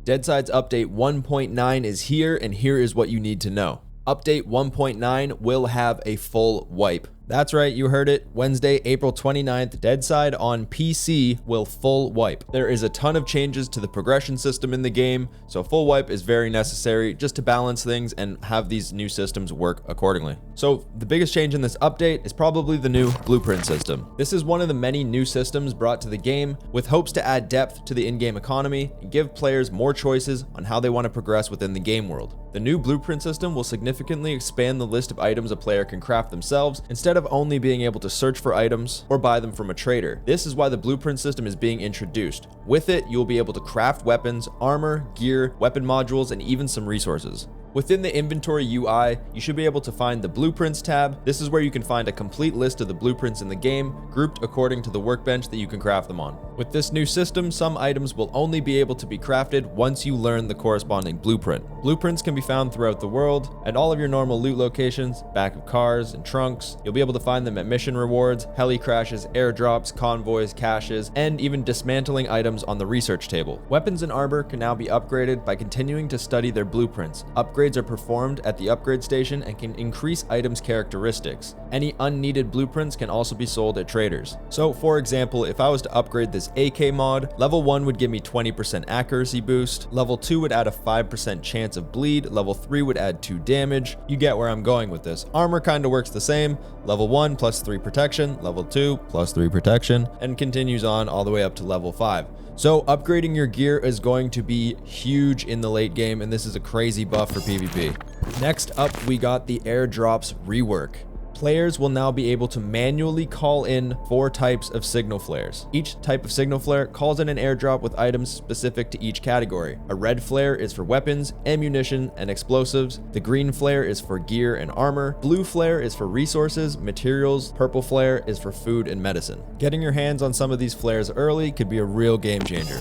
Deadside's update 1.9 is here, and here is what you need to know. Update 1.9 will have a full wipe. That's right, you heard it. Wednesday, April 29th, Deadside on PC will full wipe. There is a ton of changes to the progression system in the game, so full wipe is very necessary just to balance things and have these new systems work accordingly. So the biggest change in this update is probably the new blueprint system. This is one of the many new systems brought to the game with hopes to add depth to the in-game economy and give players more choices on how they want to progress within the game world. The new blueprint system will significantly expand the list of items a player can craft themselves instead of only being able to search for items or buy them from a trader. This is why the blueprint system is being introduced. With it, you will be able to craft weapons, armor, gear, weapon modules, and even some resources. Within the inventory UI, you should be able to find the Blueprints tab. This is where you can find a complete list of the blueprints in the game, grouped according to the workbench that you can craft them on. With this new system, some items will only be able to be crafted once you learn the corresponding blueprint. Blueprints can be found throughout the world, at all of your normal loot locations, back of cars and trunks. You'll be able to find them at mission rewards, heli crashes, airdrops, convoys, caches, and even dismantling items on the research table. Weapons and armor can now be upgraded by continuing to study their blueprints. Upgrades are performed at the upgrade station and can increase items' characteristics. Any unneeded blueprints can also be sold at traders. So for example, if I was to upgrade this AK mod, level 1 would give me 20% accuracy boost, level 2 would add a 5% chance of bleed, level 3 would add 2 damage. You get where I'm going with this. Armor kind of works the same. Level 1 plus 3 protection, level 2 plus 3 protection, and continues on all the way up to level 5. So upgrading your gear is going to be huge in the late game, and this is a crazy buff for PvP. Next up, we got the airdrops rework. Players will now be able to manually call in 4 types of signal flares. Each type of signal flare calls in an airdrop with items specific to each category. A red flare is for weapons, ammunition, and explosives. The green flare is for gear and armor. Blue flare is for resources, materials. Purple flare is for food and medicine. Getting your hands on some of these flares early could be a real game changer.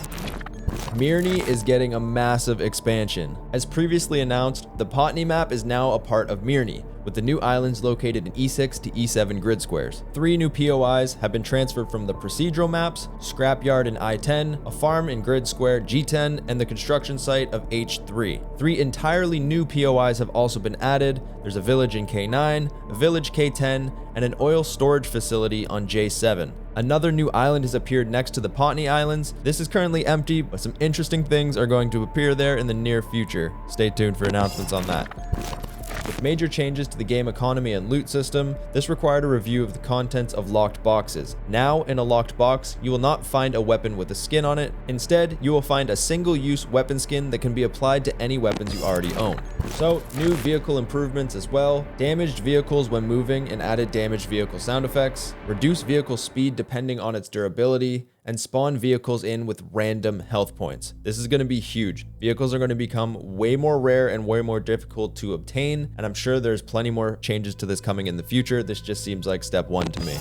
Mirny is getting a massive expansion. As previously announced, the Potny map is now a part of Mirny, with the new islands located in E6 to E7 grid squares. 3 new POIs have been transferred from the procedural maps, Scrapyard in I-10, a farm in grid square G10, and the construction site of H3. 3 entirely new POIs have also been added. There's a village in K9, a village K10, and an oil storage facility on J7. Another new island has appeared next to the Potny Islands. This is currently empty, but some interesting things are going to appear there in the near future. Stay tuned for announcements on that. With major changes to the game economy and loot system, this required a review of the contents of locked boxes. Now, in a locked box, you will not find a weapon with a skin on it. Instead, you will find a single-use weapon skin that can be applied to any weapons you already own. So, new vehicle improvements as well, damaged vehicles when moving and added damaged vehicle sound effects, reduce vehicle speed depending on its durability, and spawn vehicles in with random health points. This is going to be huge. Vehicles are going to become way more rare and way more difficult to obtain, and I'm sure there's plenty more changes to this coming in the future. This just seems like step 1 to me.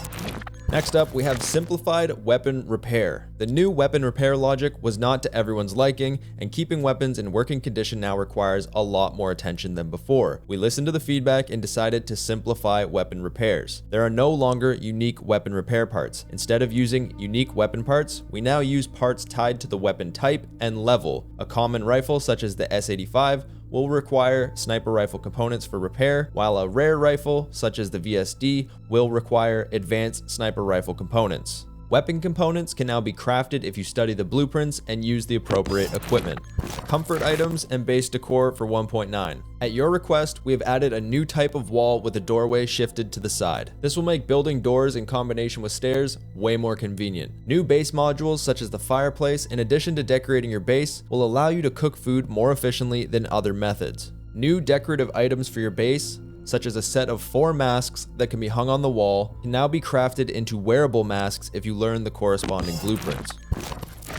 Next up, we have simplified weapon repair. The new weapon repair logic was not to everyone's liking, and keeping weapons in working condition now requires a lot more attention than before. We listened to the feedback and decided to simplify weapon repairs. There are no longer unique weapon repair parts. Instead of using unique weapon parts, we now use parts tied to the weapon type and level. A common rifle such as the S85 will require sniper rifle components for repair, while a rare rifle such as the VSD will require advanced sniper rifle components. Weapon components can now be crafted if you study the blueprints and use the appropriate equipment. Comfort items and base decor for 1.9. At your request, we have added a new type of wall with a doorway shifted to the side. This will make building doors in combination with stairs way more convenient. New base modules such as the fireplace, in addition to decorating your base, will allow you to cook food more efficiently than other methods. New decorative items for your base, such as a set of 4 masks that can be hung on the wall, can now be crafted into wearable masks if you learn the corresponding blueprints.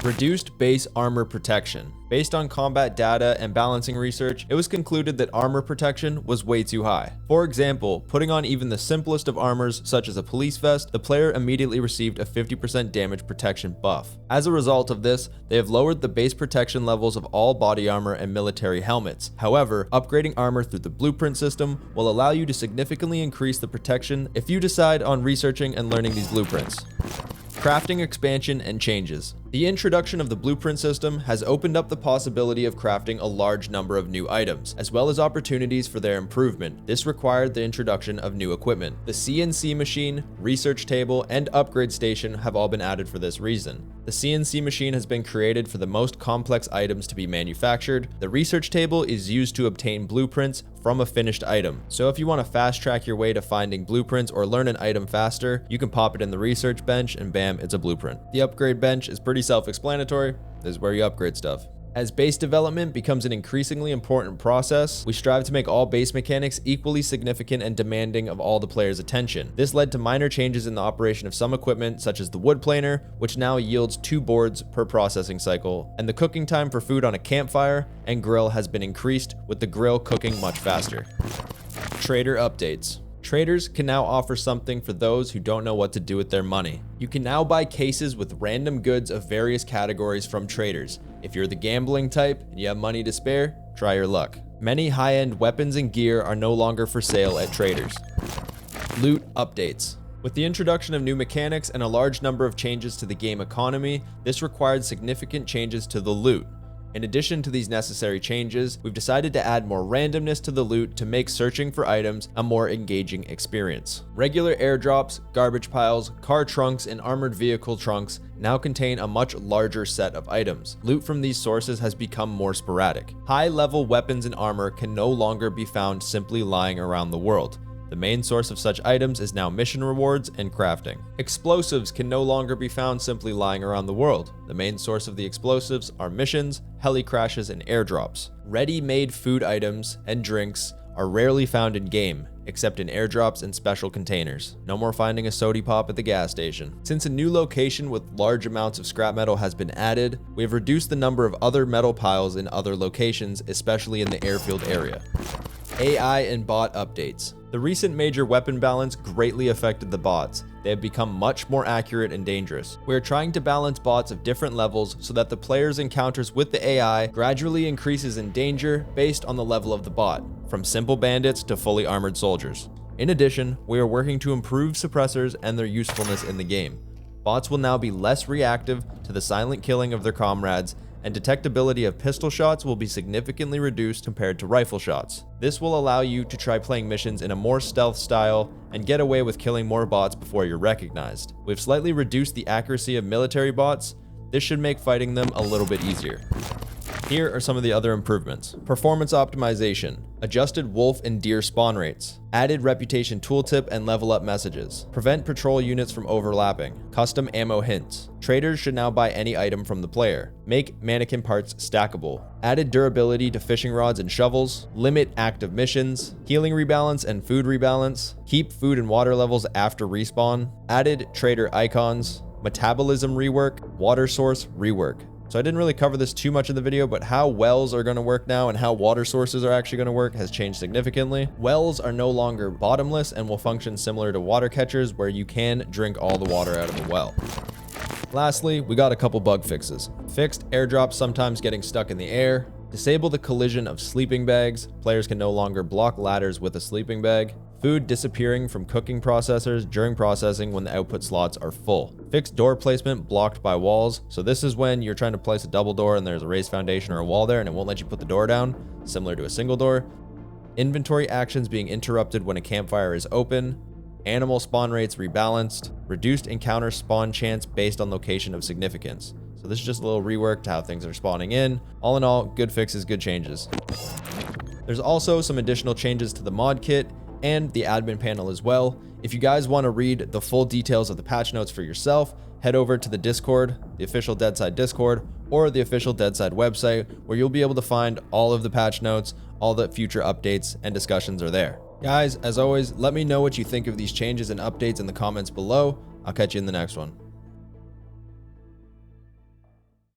Reduced base armor protection. Based on combat data and balancing research, it was concluded that armor protection was way too high. For example, putting on even the simplest of armors, such as a police vest, the player immediately received a 50% damage protection buff. As a result of this, they have lowered the base protection levels of all body armor and military helmets. However, upgrading armor through the blueprint system will allow you to significantly increase the protection if you decide on researching and learning these blueprints. Crafting expansion and changes. The introduction of the blueprint system has opened up the possibility of crafting a large number of new items, as well as opportunities for their improvement. This required the introduction of new equipment. The CNC machine, research table, and upgrade station have all been added for this reason. The CNC machine has been created for the most complex items to be manufactured. The research table is used to obtain blueprints from a finished item. So if you want to fast track your way to finding blueprints or learn an item faster, you can pop it in the research bench and bam, it's a blueprint. The upgrade bench is pretty self-explanatory. This is where you upgrade stuff. As base development becomes an increasingly important process, we strive to make all base mechanics equally significant and demanding of all the players' attention. This led to minor changes in the operation of some equipment, such as the wood planer, which now yields 2 boards per processing cycle, and the cooking time for food on a campfire and grill has been increased, with the grill cooking much faster. Trader updates. Traders can now offer something for those who don't know what to do with their money. You can now buy cases with random goods of various categories from traders. If you're the gambling type and you have money to spare, try your luck. Many high-end weapons and gear are no longer for sale at traders. Loot updates. With the introduction of new mechanics and a large number of changes to the game economy, this required significant changes to the loot. In addition to these necessary changes, we've decided to add more randomness to the loot to make searching for items a more engaging experience. Regular airdrops, garbage piles, car trunks, and armored vehicle trunks now contain a much larger set of items. Loot from these sources has become more sporadic. High-level weapons and armor can no longer be found simply lying around the world. The main source of such items is now mission rewards and crafting. Explosives can no longer be found simply lying around the world. The main source of the explosives are missions, heli crashes, and airdrops. Ready-made food items and drinks are rarely found in-game, except in airdrops and special containers. No more finding a sody pop at the gas station. Since a new location with large amounts of scrap metal has been added, we have reduced the number of other metal piles in other locations, especially in the airfield area. AI and bot updates. The recent major weapon balance greatly affected the bots. They have become much more accurate and dangerous. We are trying to balance bots of different levels so that the player's encounters with the AI gradually increases in danger based on the level of the bot, from simple bandits to fully armored soldiers. In addition, we are working to improve suppressors and their usefulness in the game. Bots will now be less reactive to the silent killing of their comrades, and detectability of pistol shots will be significantly reduced compared to rifle shots. This will allow you to try playing missions in a more stealth style and get away with killing more bots before you're recognized. We've slightly reduced the accuracy of military bots. This should make fighting them a little bit easier. Here are some of the other improvements. Performance optimization, adjusted wolf and deer spawn rates, added reputation tooltip and level up messages, prevent patrol units from overlapping, custom ammo hints. Traders should now buy any item from the player, make mannequin parts stackable, added durability to fishing rods and shovels, limit active missions, healing rebalance and food rebalance, keep food and water levels after respawn, added trader icons, metabolism rework, water source rework. So I didn't really cover this too much in the video, but how wells are going to work now and how water sources are actually going to work has changed significantly. Wells are no longer bottomless and will function similar to water catchers, where you can drink all the water out of a well. Lastly, we got a couple bug fixes. Fixed airdrops sometimes getting stuck in the air. Disable the collision of sleeping bags. Players can no longer block ladders with a sleeping bag. Food disappearing from cooking processors during processing when the output slots are full. Fixed door placement blocked by walls. So this is when you're trying to place a double door and there's a raised foundation or a wall there and it won't let you put the door down, similar to a single door. Inventory actions being interrupted when a campfire is open. Animal spawn rates rebalanced. Reduced encounter spawn chance based on location of significance. So this is just a little rework to how things are spawning in. All in all, good fixes, good changes. There's also some additional changes to the mod kit and the admin panel as well. If you guys want to read the full details of the patch notes for yourself, head over to the Discord, the official Deadside Discord, or the official Deadside website, where you'll be able to find all of the patch notes, all the future updates and discussions are there. Guys, as always, let me know what you think of these changes and updates in the comments below. I'll catch you in the next one.